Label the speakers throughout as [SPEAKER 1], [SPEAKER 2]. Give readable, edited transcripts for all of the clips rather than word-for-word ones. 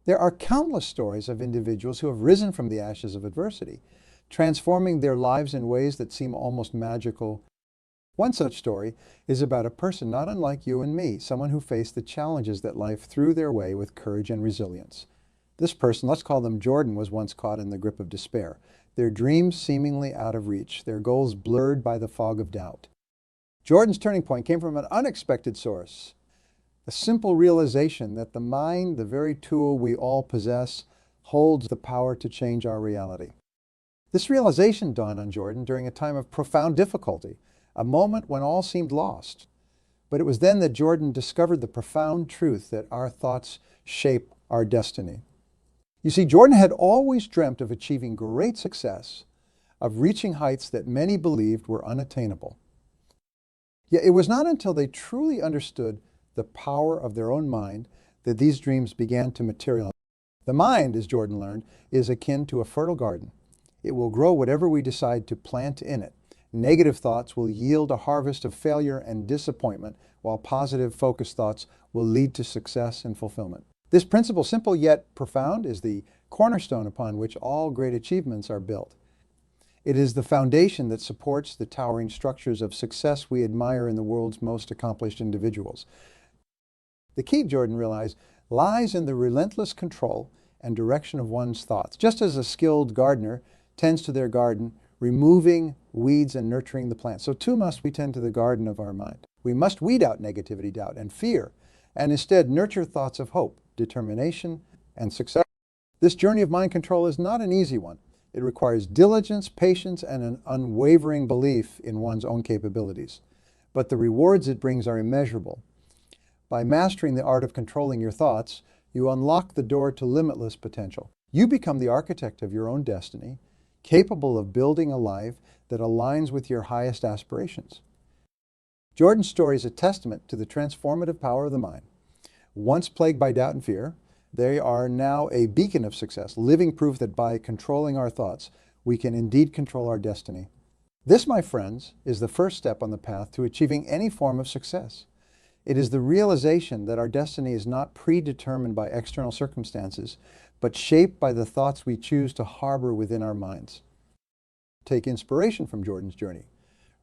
[SPEAKER 1] There are countless stories of individuals who have risen from the ashes of adversity, transforming their lives in ways that seem almost magical. One such story is about a person not unlike you and me, someone who faced the challenges that life threw their way with courage and resilience. This person, let's call them Jordan, was once caught in the grip of despair, their dreams seemingly out of reach, their goals blurred by the fog of doubt. Jordan's turning point came from an unexpected source, a simple realization that the mind, the very tool we all possess, holds the power to change our reality. This realization dawned on Jordan during a time of profound difficulty, a moment when all seemed lost. But it was then that Jordan discovered the profound truth that our thoughts shape our destiny. You see, Jordan had always dreamt of achieving great success, of reaching heights that many believed were unattainable. Yet it was not until they truly understood the power of their own mind that these dreams began to materialize. The mind, as Jordan learned, is akin to a fertile garden. It will grow whatever we decide to plant in it. Negative thoughts will yield a harvest of failure and disappointment, while positive, focused thoughts will lead to success and fulfillment. This principle, simple yet profound, is the cornerstone upon which all great achievements are built. It is the foundation that supports the towering structures of success we admire in the world's most accomplished individuals. The key, Jordan realized, lies in the relentless control and direction of one's thoughts. Just as a skilled gardener tends to their garden, removing weeds and nurturing the plants, so too must we tend to the garden of our mind. We must weed out negativity, doubt, and fear, and instead nurture thoughts of hope, determination, and success. This journey of mind control is not an easy one. It requires diligence, patience, and an unwavering belief in one's own capabilities. But the rewards it brings are immeasurable. By mastering the art of controlling your thoughts, you unlock the door to limitless potential. You become the architect of your own destiny, capable of building a life that aligns with your highest aspirations. Jordan's story is a testament to the transformative power of the mind. Once plagued by doubt and fear, they are now a beacon of success, living proof that by controlling our thoughts, we can indeed control our destiny. This, my friends, is the first step on the path to achieving any form of success. It is the realization that our destiny is not predetermined by external circumstances, but shaped by the thoughts we choose to harbor within our minds. Take inspiration from Jordan's journey.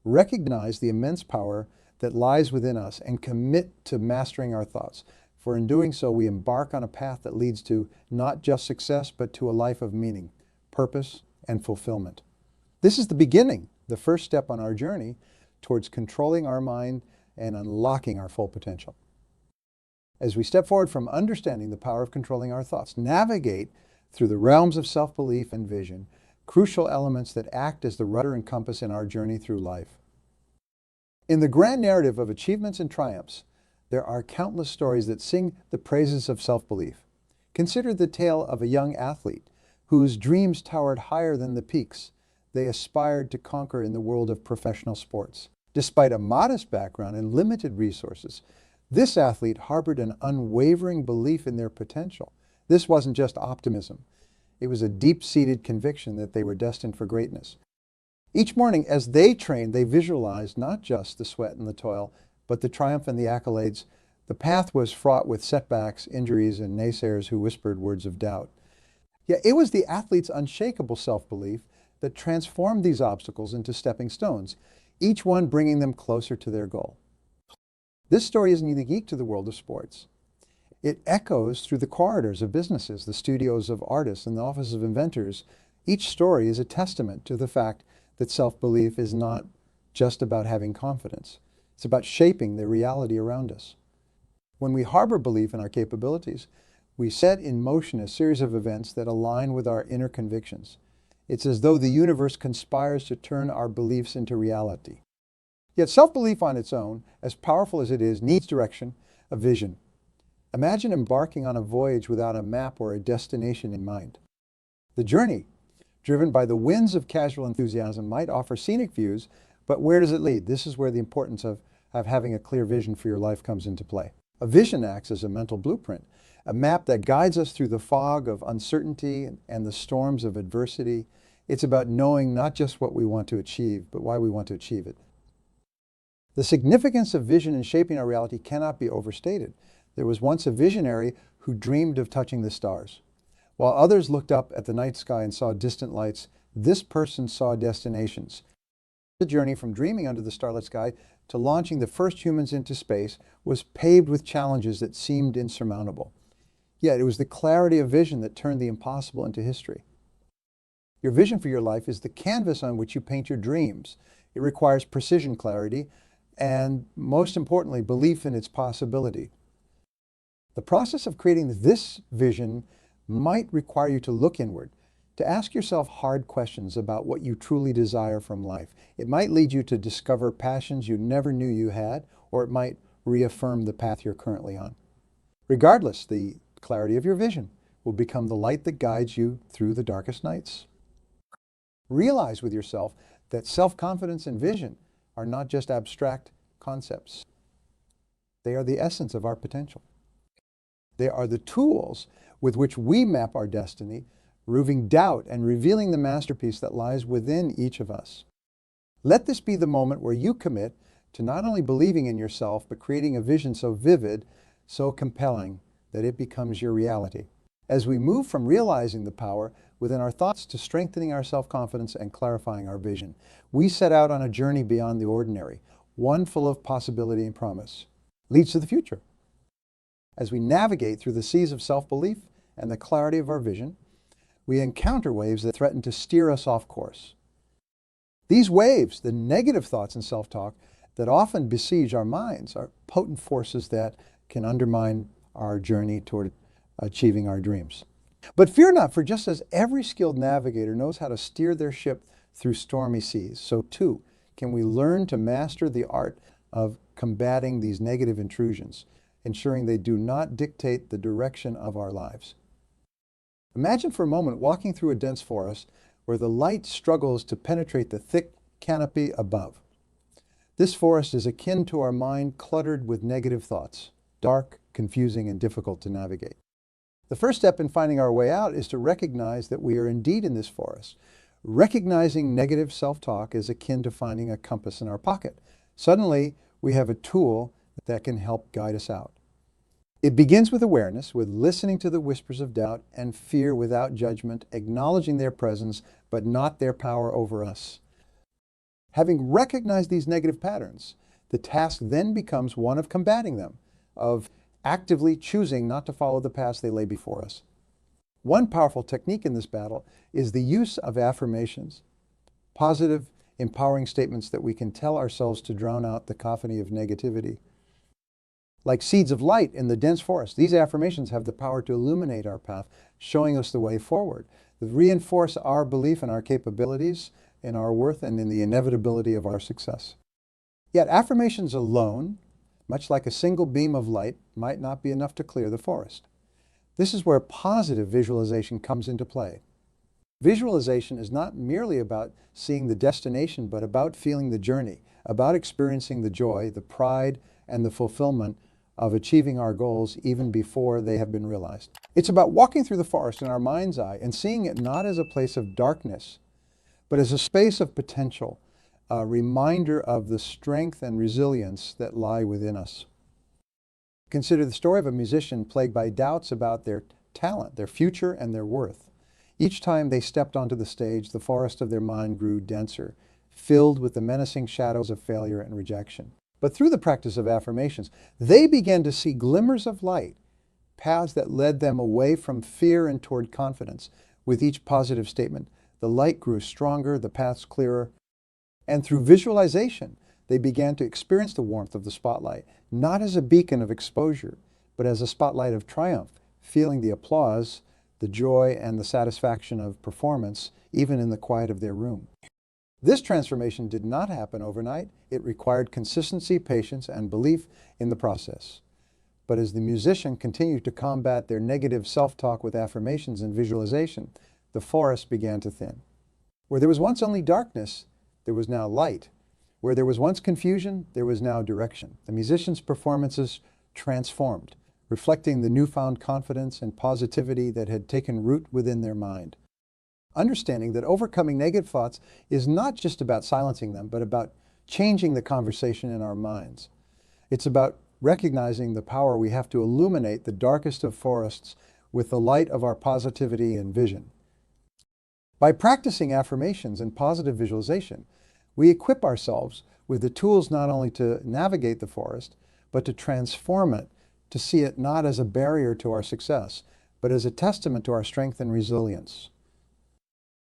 [SPEAKER 1] Recognize the immense power that lies within us and commit to mastering our thoughts. For in doing so, we embark on a path that leads to not just success, but to a life of meaning, purpose, and fulfillment. This is the beginning, the first step on our journey towards controlling our mind and unlocking our full potential. As we step forward from understanding the power of controlling our thoughts, navigate through the realms of self-belief and vision, crucial elements that act as the rudder and compass in our journey through life. In the grand narrative of achievements and triumphs, there are countless stories that sing the praises of self-belief. Consider the tale of a young athlete whose dreams towered higher than the peaks they aspired to conquer in the world of professional sports. Despite a modest background and limited resources, this athlete harbored an unwavering belief in their potential. This wasn't just optimism. It was a deep-seated conviction that they were destined for greatness. Each morning, as they trained, they visualized not just the sweat and the toil, but the triumph and the accolades. The path was fraught with setbacks, injuries, and naysayers who whispered words of doubt. Yet it was the athlete's unshakable self-belief that transformed these obstacles into stepping stones, each one bringing them closer to their goal. This story isn't unique to the world of sports. It echoes through the corridors of businesses, the studios of artists, and the offices of inventors. Each story is a testament to the fact that self-belief is not just about having confidence. It's about shaping the reality around us. When we harbor belief in our capabilities, we set in motion a series of events that align with our inner convictions. It's as though the universe conspires to turn our beliefs into reality. Yet self-belief on its own, as powerful as it is, needs direction, a vision. Imagine embarking on a voyage without a map or a destination in mind. The journey, driven by the winds of casual enthusiasm, might offer scenic views, but where does it lead? This is where the importance of having a clear vision for your life comes into play. A vision acts as a mental blueprint, a map that guides us through the fog of uncertainty and the storms of adversity. It's about knowing not just what we want to achieve, but why we want to achieve it. The significance of vision in shaping our reality cannot be overstated. There was once a visionary who dreamed of touching the stars. While others looked up at the night sky and saw distant lights, this person saw destinations. The journey from dreaming under the starlit sky to launching the first humans into space was paved with challenges that seemed insurmountable. Yet it was the clarity of vision that turned the impossible into history. Your vision for your life is the canvas on which you paint your dreams. It requires precision, clarity, and most importantly, belief in its possibility. The process of creating this vision might require you to look inward, to ask yourself hard questions about what you truly desire from life. It might lead you to discover passions you never knew you had, or it might reaffirm the path you're currently on. Regardless, the clarity of your vision will become the light that guides you through the darkest nights. Realize with yourself that self-confidence and vision are not just abstract concepts. They are the essence of our potential. They are the tools with which we map our destiny, removing doubt and revealing the masterpiece that lies within each of us. Let this be the moment where you commit to not only believing in yourself, but creating a vision so vivid, so compelling, that it becomes your reality. As we move from realizing the power within our thoughts to strengthening our self-confidence and clarifying our vision, we set out on a journey beyond the ordinary, one full of possibility and promise. Leads to the future. As we navigate through the seas of self-belief and the clarity of our vision, we encounter waves that threaten to steer us off course. These waves, the negative thoughts and self-talk that often besiege our minds, are potent forces that can undermine our journey toward achieving our dreams. But fear not, for just as every skilled navigator knows how to steer their ship through stormy seas, so too can we learn to master the art of combating these negative intrusions, ensuring they do not dictate the direction of our lives. Imagine for a moment walking through a dense forest where the light struggles to penetrate the thick canopy above. This forest is akin to our mind cluttered with negative thoughts, dark, confusing, and difficult to navigate. The first step in finding our way out is to recognize that we are indeed in this forest. Recognizing negative self-talk is akin to finding a compass in our pocket. Suddenly, we have a tool that can help guide us out. It begins with awareness, with listening to the whispers of doubt and fear without judgment, acknowledging their presence, but not their power over us. Having recognized these negative patterns, the task then becomes one of combating them, of actively choosing not to follow the paths they lay before us. One powerful technique in this battle is the use of affirmations, positive, empowering statements that we can tell ourselves to drown out the cacophony of negativity. Like seeds of light in the dense forest, these affirmations have the power to illuminate our path, showing us the way forward, that reinforce our belief in our capabilities, in our worth, and in the inevitability of our success. Yet affirmations alone, much like a single beam of light, might not be enough to clear the forest. This is where positive visualization comes into play. Visualization is not merely about seeing the destination, but about feeling the journey, about experiencing the joy, the pride, and the fulfillment of achieving our goals even before they have been realized. It's about walking through the forest in our mind's eye and seeing it not as a place of darkness, but as a space of potential, a reminder of the strength and resilience that lie within us. Consider the story of a musician plagued by doubts about their talent, their future, and their worth. Each time they stepped onto the stage, the forest of their mind grew denser, filled with the menacing shadows of failure and rejection. But through the practice of affirmations, they began to see glimmers of light, paths that led them away from fear and toward confidence. With each positive statement, the light grew stronger, the paths clearer, and through visualization, they began to experience the warmth of the spotlight, not as a beacon of exposure, but as a spotlight of triumph, feeling the applause, the joy, and the satisfaction of performance, even in the quiet of their room. This transformation did not happen overnight. It required consistency, patience, and belief in the process. But as the musician continued to combat their negative self-talk with affirmations and visualization, the forest began to thin. Where there was once only darkness, there was now light. Where there was once confusion, there was now direction. The musician's performances transformed, reflecting the newfound confidence and positivity that had taken root within their mind. Understanding that overcoming negative thoughts is not just about silencing them, but about changing the conversation in our minds. It's about recognizing the power we have to illuminate the darkest of forests with the light of our positivity and vision. By practicing affirmations and positive visualization, we equip ourselves with the tools not only to navigate the forest, but to transform it, to see it not as a barrier to our success, but as a testament to our strength and resilience.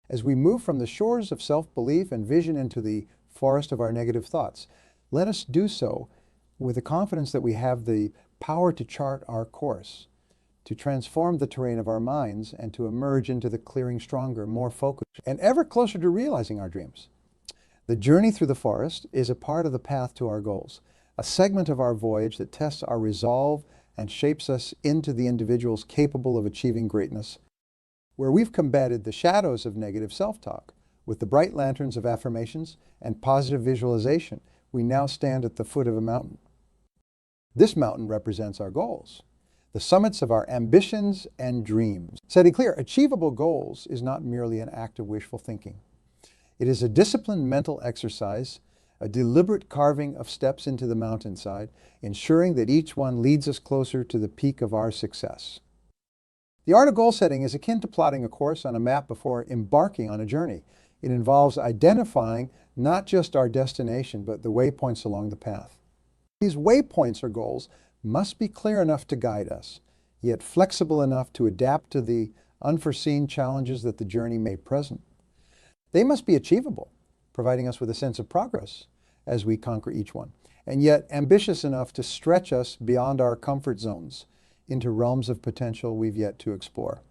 [SPEAKER 1] As we move from the shores of self-belief and vision into the forest of our negative thoughts, let us do so with the confidence that we have the power to chart our course, to transform the terrain of our minds, and to emerge into the clearing stronger, more focused, and ever closer to realizing our dreams. The journey through the forest is a part of the path to our goals, a segment of our voyage that tests our resolve and shapes us into the individuals capable of achieving greatness. Where we've combated the shadows of negative self-talk with the bright lanterns of affirmations and positive visualization, we now stand at the foot of a mountain. This mountain represents our goals, the summits of our ambitions and dreams. Setting clear, achievable goals is not merely an act of wishful thinking. It is a disciplined mental exercise, a deliberate carving of steps into the mountainside, ensuring that each one leads us closer to the peak of our success. The art of goal setting is akin to plotting a course on a map before embarking on a journey. It involves identifying not just our destination, but the waypoints along the path. These waypoints or goals must be clear enough to guide us, yet flexible enough to adapt to the unforeseen challenges that the journey may present. They must be achievable, providing us with a sense of progress as we conquer each one, and yet ambitious enough to stretch us beyond our comfort zones into realms of potential we've yet to explore.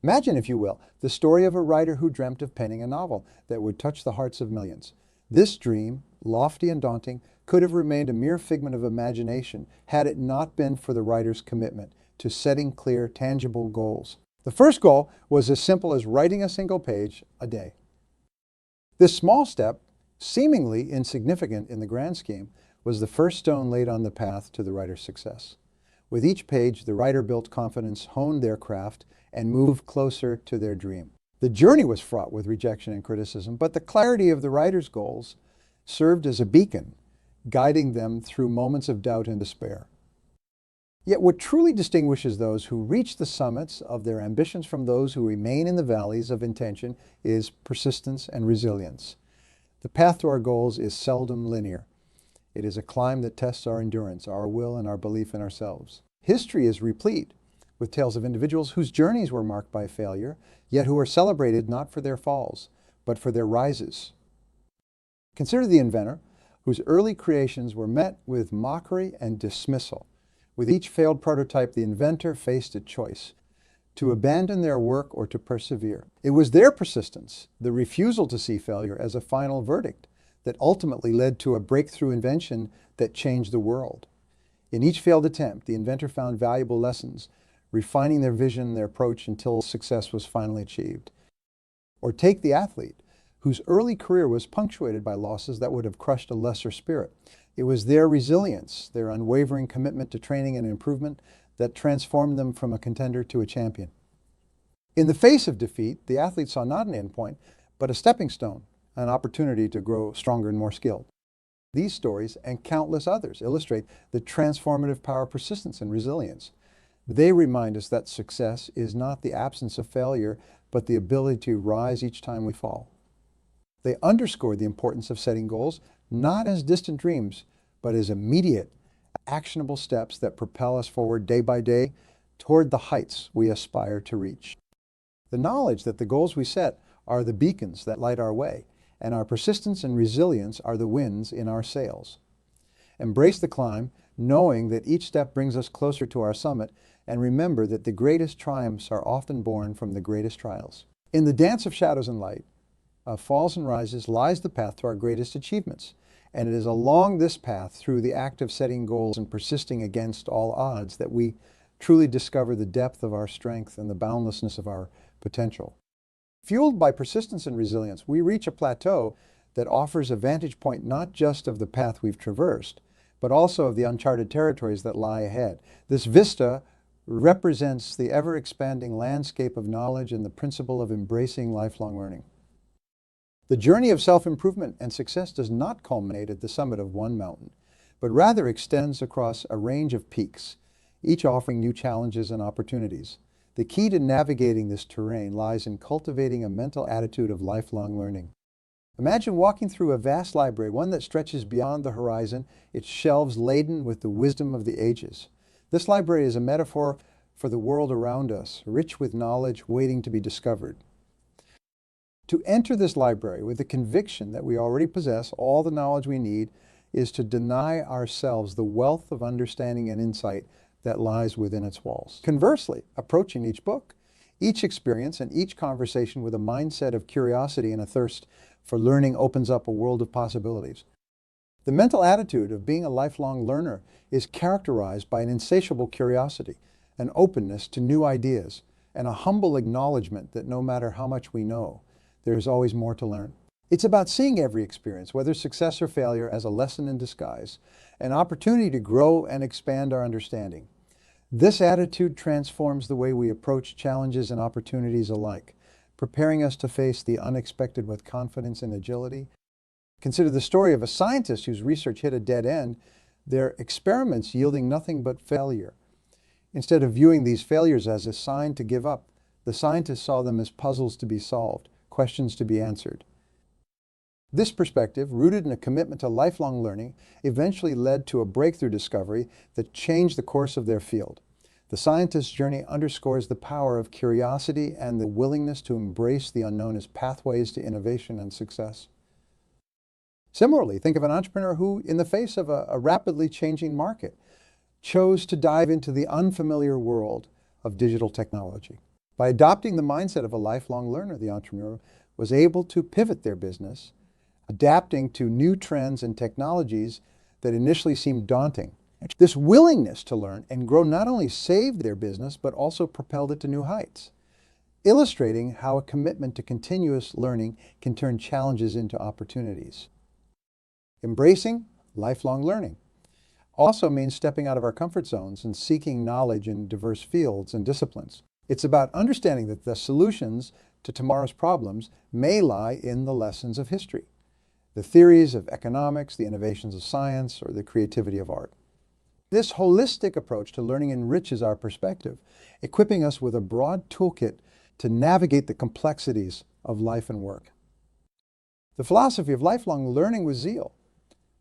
[SPEAKER 1] Imagine, if you will, the story of a writer who dreamt of penning a novel that would touch the hearts of millions. This dream, lofty and daunting, could have remained a mere figment of imagination had it not been for the writer's commitment to setting clear, tangible goals. The first goal was as simple as writing a single page a day. This small step, seemingly insignificant in the grand scheme, was the first stone laid on the path to the writer's success. With each page, the writer built confidence, honed their craft, and moved closer to their dream. The journey was fraught with rejection and criticism, but the clarity of the writer's goals served as a beacon, guiding them through moments of doubt and despair. Yet what truly distinguishes those who reach the summits of their ambitions from those who remain in the valleys of intention is persistence and resilience. The path to our goals is seldom linear. It is a climb that tests our endurance, our will, and our belief in ourselves. History is replete with tales of individuals whose journeys were marked by failure, yet who are celebrated not for their falls, but for their rises. Consider the inventor, whose early creations were met with mockery and dismissal. With each failed prototype, the inventor faced a choice: to abandon their work or to persevere. It was their persistence, the refusal to see failure as a final verdict, that ultimately led to a breakthrough invention that changed the world. In each failed attempt, the inventor found valuable lessons, refining their vision, their approach, until success was finally achieved. Or take the athlete, whose early career was punctuated by losses that would have crushed a lesser spirit. It was their resilience, their unwavering commitment to training and improvement, that transformed them from a contender to a champion. In the face of defeat, the athlete saw not an endpoint, but a stepping stone, an opportunity to grow stronger and more skilled. These stories, and countless others, illustrate the transformative power of persistence and resilience. They remind us that success is not the absence of failure, but the ability to rise each time we fall. They underscore the importance of setting goals, not as distant dreams, but as immediate, actionable steps that propel us forward day by day toward the heights we aspire to reach. The knowledge that the goals we set are the beacons that light our way, and our persistence and resilience are the winds in our sails. Embrace the climb, knowing that each step brings us closer to our summit, and remember that the greatest triumphs are often born from the greatest trials. In the dance of shadows and light, of falls and rises, lies the path to our greatest achievements. And it is along this path, through the act of setting goals and persisting against all odds, that we truly discover the depth of our strength and the boundlessness of our potential. Fueled by persistence and resilience, we reach a plateau that offers a vantage point not just of the path we've traversed, but also of the uncharted territories that lie ahead. This vista represents the ever-expanding landscape of knowledge and the principle of embracing lifelong learning. The journey of self-improvement and success does not culminate at the summit of one mountain, but rather extends across a range of peaks, each offering new challenges and opportunities. The key to navigating this terrain lies in cultivating a mental attitude of lifelong learning. Imagine walking through a vast library, one that stretches beyond the horizon, its shelves laden with the wisdom of the ages. This library is a metaphor for the world around us, rich with knowledge waiting to be discovered. To enter this library with the conviction that we already possess all the knowledge we need is to deny ourselves the wealth of understanding and insight that lies within its walls. Conversely, approaching each book, each experience, and each conversation with a mindset of curiosity and a thirst for learning opens up a world of possibilities. The mental attitude of being a lifelong learner is characterized by an insatiable curiosity, an openness to new ideas, and a humble acknowledgement that no matter how much we know, there is always more to learn. It's about seeing every experience, whether success or failure, as a lesson in disguise, an opportunity to grow and expand our understanding. This attitude transforms the way we approach challenges and opportunities alike, preparing us to face the unexpected with confidence and agility. Consider the story of a scientist whose research hit a dead end, their experiments yielding nothing but failure. Instead of viewing these failures as a sign to give up, the scientist saw them as puzzles to be solved, questions to be answered. This perspective, rooted in a commitment to lifelong learning, eventually led to a breakthrough discovery that changed the course of their field. The scientist's journey underscores the power of curiosity and the willingness to embrace the unknown as pathways to innovation and success. Similarly, think of an entrepreneur who, in the face of a rapidly changing market, chose to dive into the unfamiliar world of digital technology. By adopting the mindset of a lifelong learner, the entrepreneur was able to pivot their business, adapting to new trends and technologies that initially seemed daunting. This willingness to learn and grow not only saved their business, but also propelled it to new heights, illustrating how a commitment to continuous learning can turn challenges into opportunities. Embracing lifelong learning also means stepping out of our comfort zones and seeking knowledge in diverse fields and disciplines. It's about understanding that the solutions to tomorrow's problems may lie in the lessons of history, the theories of economics, the innovations of science, or the creativity of art. This holistic approach to learning enriches our perspective, equipping us with a broad toolkit to navigate the complexities of life and work. The philosophy of lifelong learning with zeal.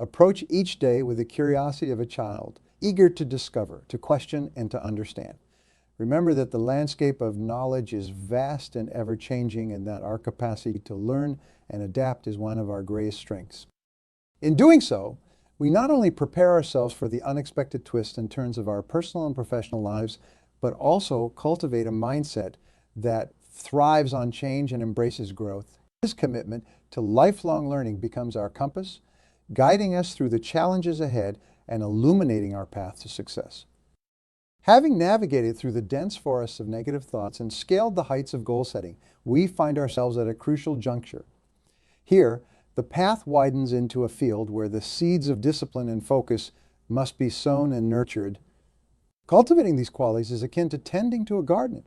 [SPEAKER 1] Approach each day with the curiosity of a child, eager to discover, to question, and to understand. Remember that the landscape of knowledge is vast and ever-changing, and that our capacity to learn and adapt is one of our greatest strengths. In doing so, we not only prepare ourselves for the unexpected twists and turns of our personal and professional lives, but also cultivate a mindset that thrives on change and embraces growth. This commitment to lifelong learning becomes our compass, guiding us through the challenges ahead and illuminating our path to success. Having navigated through the dense forests of negative thoughts and scaled the heights of goal setting, we find ourselves at a crucial juncture. Here, the path widens into a field where the seeds of discipline and focus must be sown and nurtured. Cultivating these qualities is akin to tending to a garden.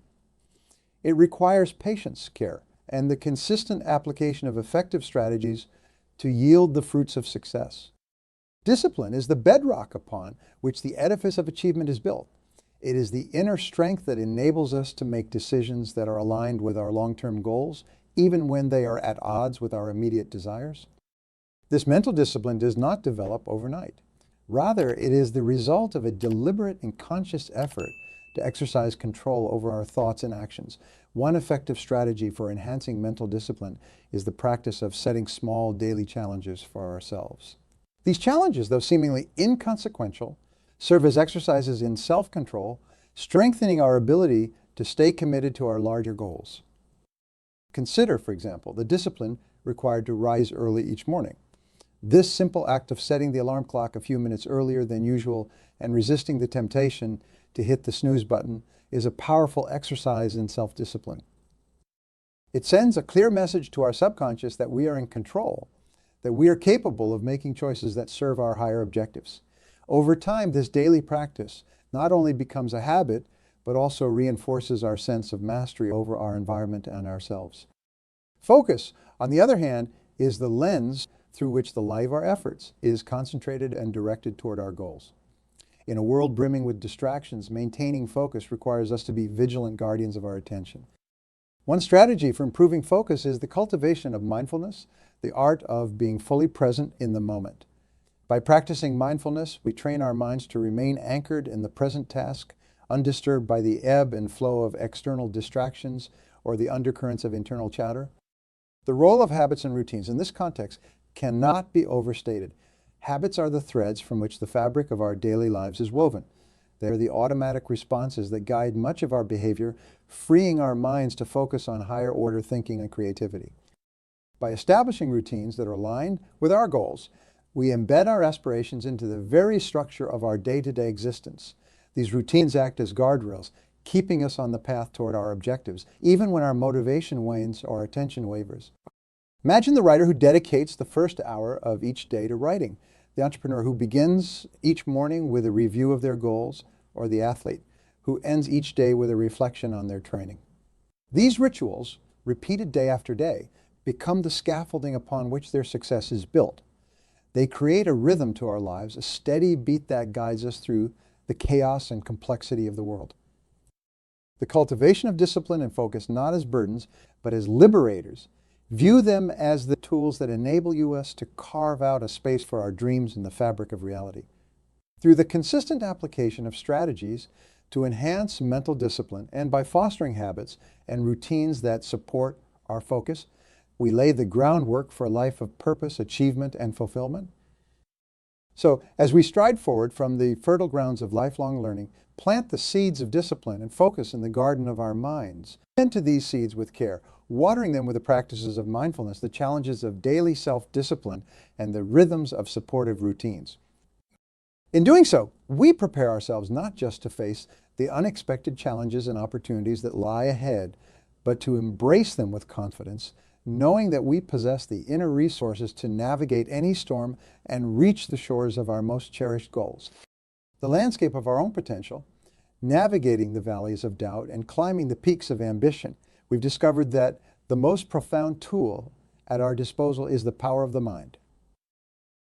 [SPEAKER 1] It requires patience, care, and the consistent application of effective strategies to yield the fruits of success. Discipline is the bedrock upon which the edifice of achievement is built. It is the inner strength that enables us to make decisions that are aligned with our long-term goals, even when they are at odds with our immediate desires. This mental discipline does not develop overnight. Rather, it is the result of a deliberate and conscious effort to exercise control over our thoughts and actions. One effective strategy for enhancing mental discipline is the practice of setting small daily challenges for ourselves. These challenges, though seemingly inconsequential, serve as exercises in self-control, strengthening our ability to stay committed to our larger goals. Consider, for example, the discipline required to rise early each morning. This simple act of setting the alarm clock a few minutes earlier than usual and resisting the temptation to hit the snooze button is a powerful exercise in self-discipline. It sends a clear message to our subconscious that we are in control, that we are capable of making choices that serve our higher objectives. Over time, this daily practice not only becomes a habit, but also reinforces our sense of mastery over our environment and ourselves. Focus, on the other hand, is the lens through which the light of our efforts is concentrated and directed toward our goals. In a world brimming with distractions, maintaining focus requires us to be vigilant guardians of our attention. One strategy for improving focus is the cultivation of mindfulness, the art of being fully present in the moment. By practicing mindfulness, we train our minds to remain anchored in the present task, undisturbed by the ebb and flow of external distractions or the undercurrents of internal chatter. The role of habits and routines in this context cannot be overstated. Habits are the threads from which the fabric of our daily lives is woven. They are the automatic responses that guide much of our behavior, freeing our minds to focus on higher order thinking and creativity. By establishing routines that are aligned with our goals, we embed our aspirations into the very structure of our day-to-day existence. These routines act as guardrails, keeping us on the path toward our objectives, even when our motivation wanes or our attention wavers. Imagine the writer who dedicates the first hour of each day to writing, the entrepreneur who begins each morning with a review of their goals, or the athlete who ends each day with a reflection on their training. These rituals, repeated day after day, become the scaffolding upon which their success is built. They create a rhythm to our lives, a steady beat that guides us through the chaos and complexity of the world. The cultivation of discipline and focus not as burdens, but as liberators. View them as the tools that enable us to carve out a space for our dreams in the fabric of reality. Through the consistent application of strategies to enhance mental discipline and by fostering habits and routines that support our focus, we lay the groundwork for a life of purpose, achievement, and fulfillment. So, as we stride forward from the fertile grounds of lifelong learning, plant the seeds of discipline and focus in the garden of our minds. Tend to these seeds with care, watering them with the practices of mindfulness, the challenges of daily self-discipline, and the rhythms of supportive routines. In doing so, we prepare ourselves not just to face the unexpected challenges and opportunities that lie ahead, but to embrace them with confidence, knowing that we possess the inner resources to navigate any storm and reach the shores of our most cherished goals. The landscape of our own potential, navigating the valleys of doubt and climbing the peaks of ambition, we've discovered that the most profound tool at our disposal is the power of the mind.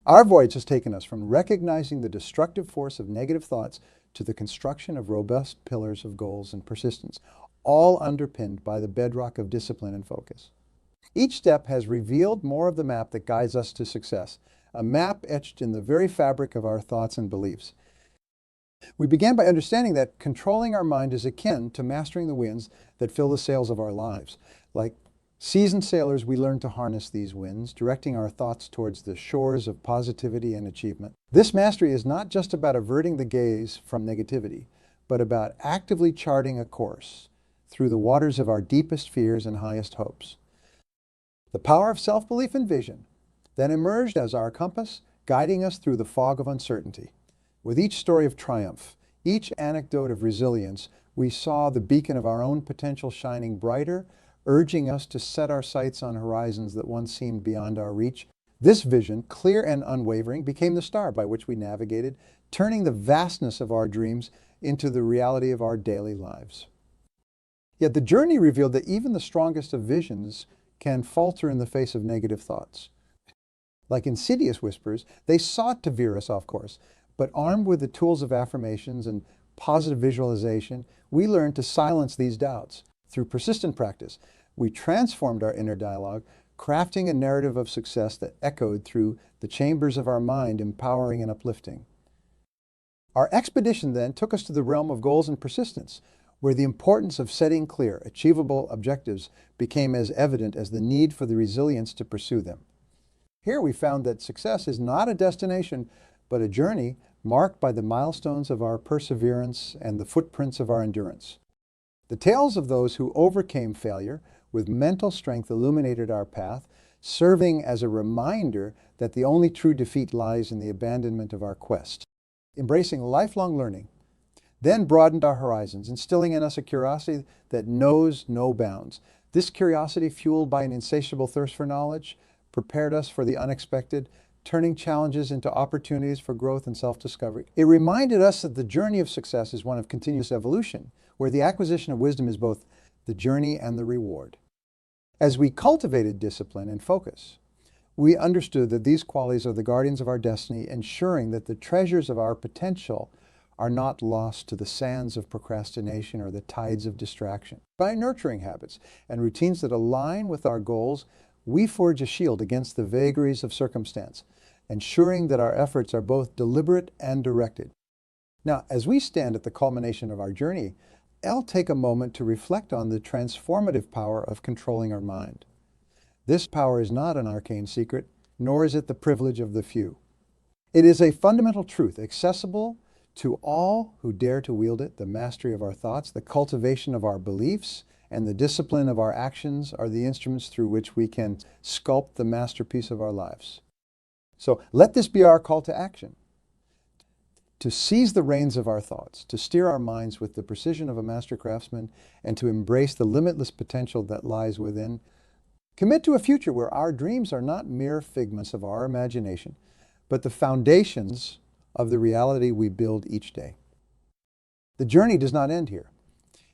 [SPEAKER 1] Our voyage has taken us from recognizing the destructive force of negative thoughts to the construction of robust pillars of goals and persistence, all underpinned by the bedrock of discipline and focus. Each step has revealed more of the map that guides us to success, a map etched in the very fabric of our thoughts and beliefs. We began by understanding that controlling our mind is akin to mastering the winds that fill the sails of our lives. Like seasoned sailors, we learn to harness these winds, directing our thoughts towards the shores of positivity and achievement. This mastery is not just about averting the gaze from negativity, but about actively charting a course through the waters of our deepest fears and highest hopes. The power of self-belief and vision then emerged as our compass, guiding us through the fog of uncertainty. With each story of triumph, each anecdote of resilience, we saw the beacon of our own potential shining brighter, urging us to set our sights on horizons that once seemed beyond our reach. This vision, clear and unwavering, became the star by which we navigated, turning the vastness of our dreams into the reality of our daily lives. Yet the journey revealed that even the strongest of visions can falter in the face of negative thoughts. Like insidious whispers, they sought to veer us off course, but armed with the tools of affirmations and positive visualization, we learned to silence these doubts. Through persistent practice, we transformed our inner dialogue, crafting a narrative of success that echoed through the chambers of our mind, empowering and uplifting. Our expedition then took us to the realm of goals and persistence, where the importance of setting clear, achievable objectives became as evident as the need for the resilience to pursue them. Here we found that success is not a destination, but a journey marked by the milestones of our perseverance and the footprints of our endurance. The tales of those who overcame failure with mental strength illuminated our path, serving as a reminder that the only true defeat lies in the abandonment of our quest. Embracing lifelong learning then broadened our horizons, instilling in us a curiosity that knows no bounds. This curiosity, fueled by an insatiable thirst for knowledge, prepared us for the unexpected, turning challenges into opportunities for growth and self-discovery. It reminded us that the journey of success is one of continuous evolution, where the acquisition of wisdom is both the journey and the reward. As we cultivated discipline and focus, we understood that these qualities are the guardians of our destiny, ensuring that the treasures of our potential are not lost to the sands of procrastination or the tides of distraction. By nurturing habits and routines that align with our goals, we forge a shield against the vagaries of circumstance, ensuring that our efforts are both deliberate and directed. Now, as we stand at the culmination of our journey, I'll take a moment to reflect on the transformative power of controlling our mind. This power is not an arcane secret, nor is it the privilege of the few. It is a fundamental truth accessible to all who dare to wield it. The mastery of our thoughts, the cultivation of our beliefs, and the discipline of our actions are the instruments through which we can sculpt the masterpiece of our lives. So let this be our call to action. To seize the reins of our thoughts, to steer our minds with the precision of a master craftsman, and to embrace the limitless potential that lies within. Commit to a future where our dreams are not mere figments of our imagination, but the foundations of the reality we build each day. The journey does not end here.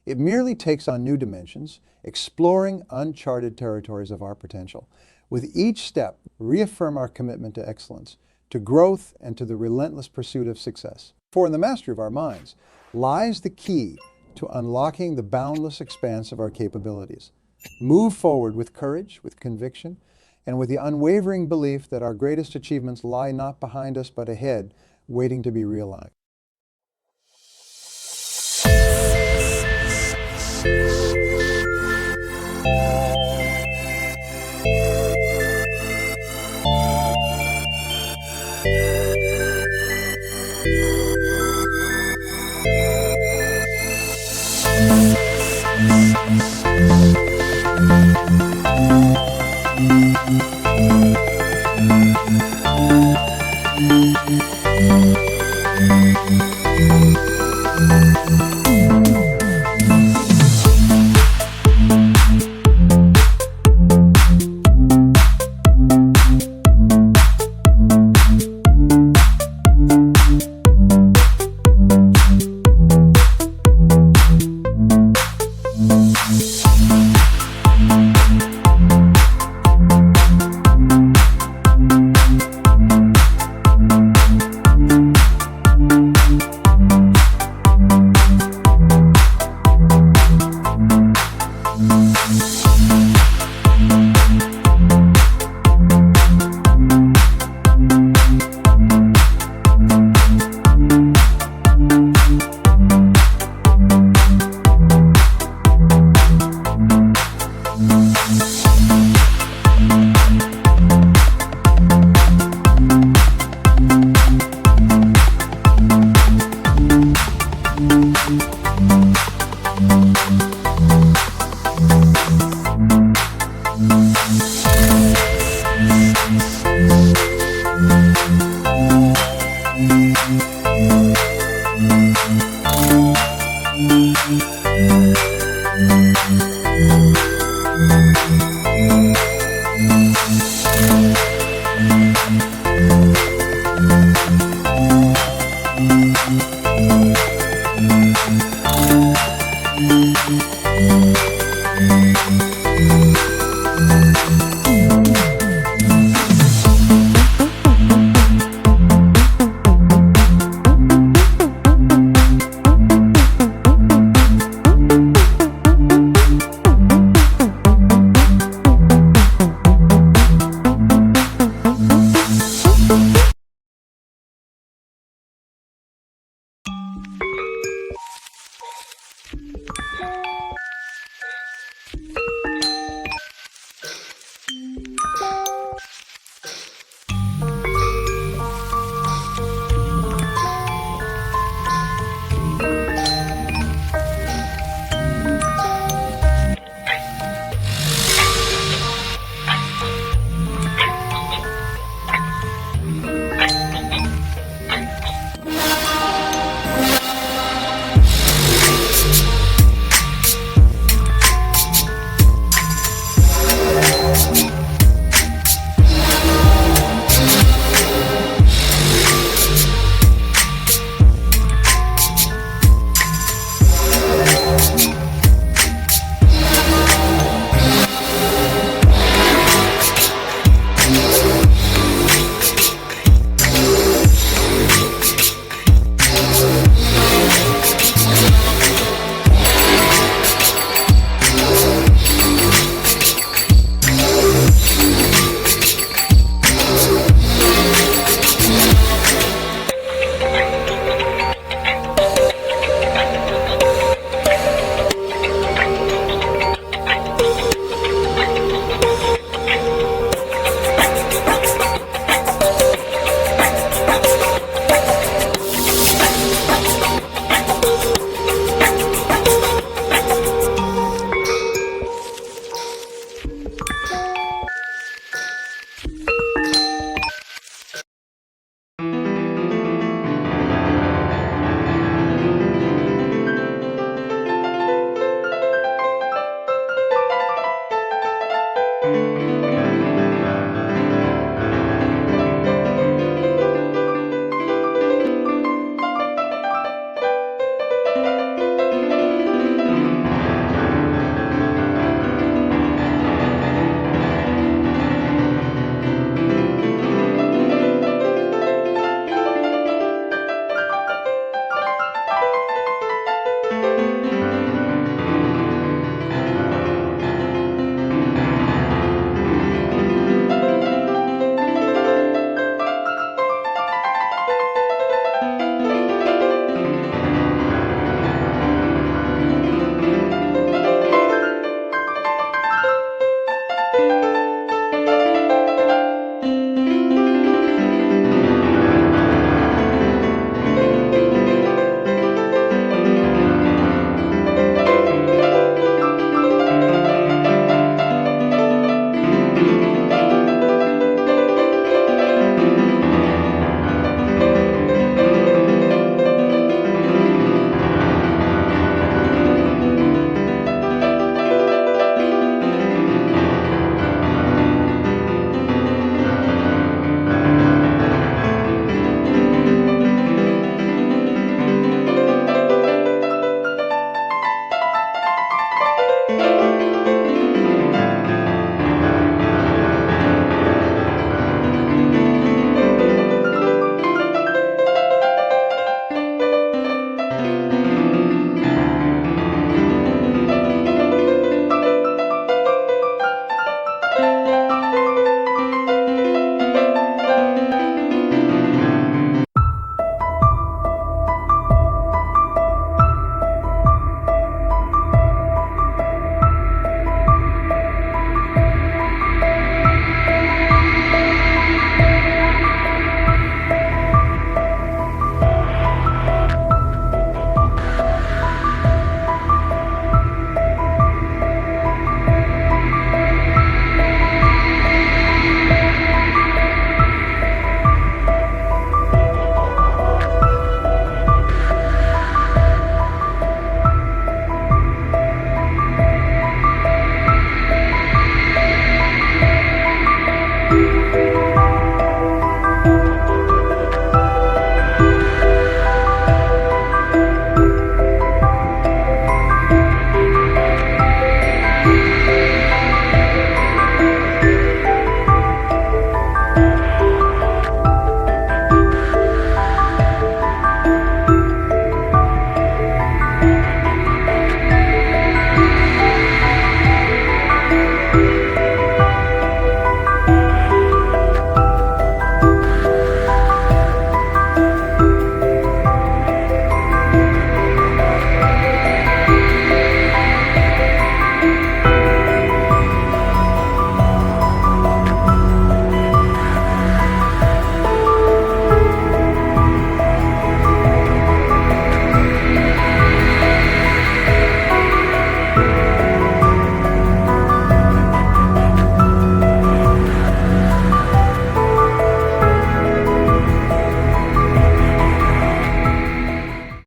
[SPEAKER 1] It merely takes on new dimensions, exploring uncharted territories of our potential. With each step, reaffirm our commitment to excellence, to growth, and to the relentless pursuit of success. For in the mastery of our minds lies the key to unlocking the boundless expanse of our capabilities. Move forward with courage, with conviction, and with the unwavering belief that our greatest achievements lie not behind us but ahead, waiting to be realized.